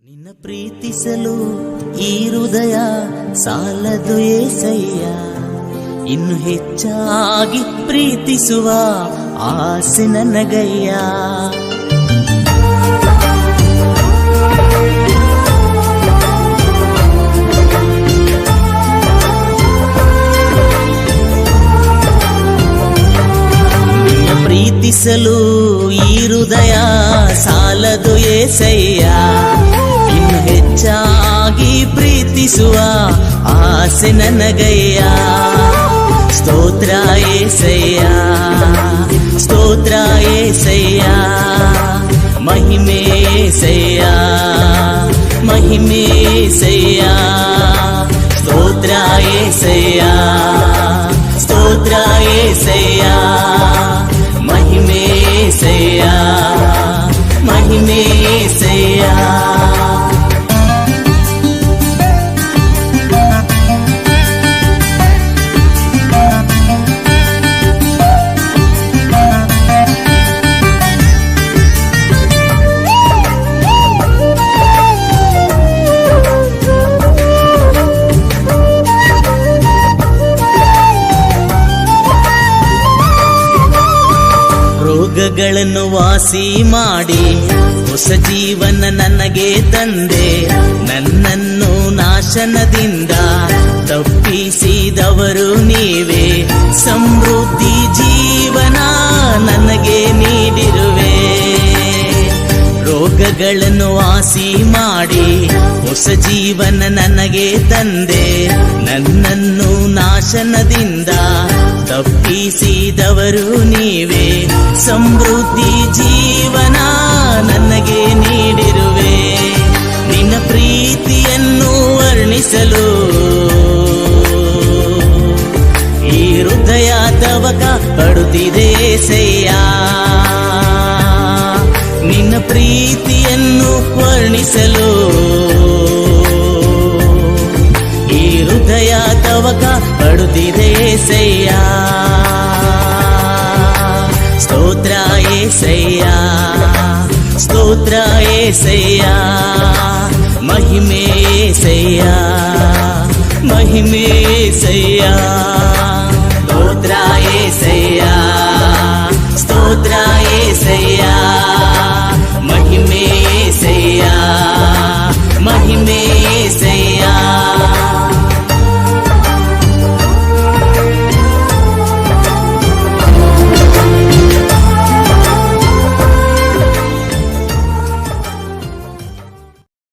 ನಿನ್ನ ಪ್ರೀತಿಸಲು ಈ ಹೃದಯ ಸಾಲದು ಏಸಯ್ಯ, ಇನ್ನು ಹೆಚ್ಚಾಗಿ ಪ್ರೀತಿಸುವ ಆಸೆ ನನಗಯ್ಯ. ನಿನ್ನ ಪ್ರೀತಿಸಲು ಈ ಹೃದಯ ಸಾಲದು ಏಸಯ್ಯ, ಇನ್ನು ಹೆಚ್ಚಾಗಿ ಪ್ರೀತಿಸುವ ಆಸೆ ನನಗಯ್ಯ. ಸ್ತೋತ್ರ ಏಸಯ್ಯ, ಸ್ತೋತ್ರ ಏಸಯ್ಯ, ಮಹಿಮೆ ಏಸಯ್ಯ, ಮಹಿಮೆ ಏಸಯ್ಯ. ಸ್ತೋತ್ರ ಏಸಯ್ಯ, ಸ್ತೋತ್ರ ಏಸಯ್ಯ, ಮಹಿಮೆ ಏಸಯ್ಯ, ಮಹಿಮೆ ಏಸಯ್ಯ. ರೋಗಗಳನ್ನು ವಾಸಿ ಮಾಡಿ ಹೊಸ ಜೀವನ ನನಗೆ ತಂದೆ, ನನ್ನನ್ನು ನಾಶನದಿಂದ ತಪ್ಪಿಸಿದವರು ನೀವೇ. ಸಮೃದ್ಧಿ ಜೀವನ ನನಗೆ ನೀಡಿರುವೆ. ರೋಗಗಳನ್ನು ವಾಸಿ ಮಾಡಿ ಹೊಸ ಜೀವನ ನನಗೆ ತಂದೆ, ನನ್ನನ್ನು ನಾಶನದಿಂದ ತಪ್ಪಿಸಿದವರು ನೀವೇ. ಸಮೃದ್ಧಿ ಜೀವನ ನನಗೆ ನೀಡಿರುವೆ. ನಿನ್ನ ಪ್ರೀತಿಯನ್ನು ವರ್ಣಿಸಲು ಈ ಹೃದಯ ತವಕ ಪಡುತ್ತಿದೆ ಏಸಯ್ಯ. ನಿನ್ನ ಪ್ರೀತಿಯನ್ನು ವರ್ಣಿಸಲು ಈ ಹೃದಯ ತವಕ ಪಡುತ್ತಿದೆ ಏಸಯ್ಯ. ಸ್ತೋತ್ರ ಏಸಯ್ಯ, ಸ್ತೋತ್ರ ಏಸಯ್ಯ, ಮಹಿಮೆ ಏಸಯ್ಯ, ಮಹಿಮೆ ಏಸಯ್ಯ. ಸ್ತೋತ್ರ ಏಸಯ್ಯ, ಸ್ತೋತ್ರ ಏಸಯ್ಯ, ಮಹಿಮೆ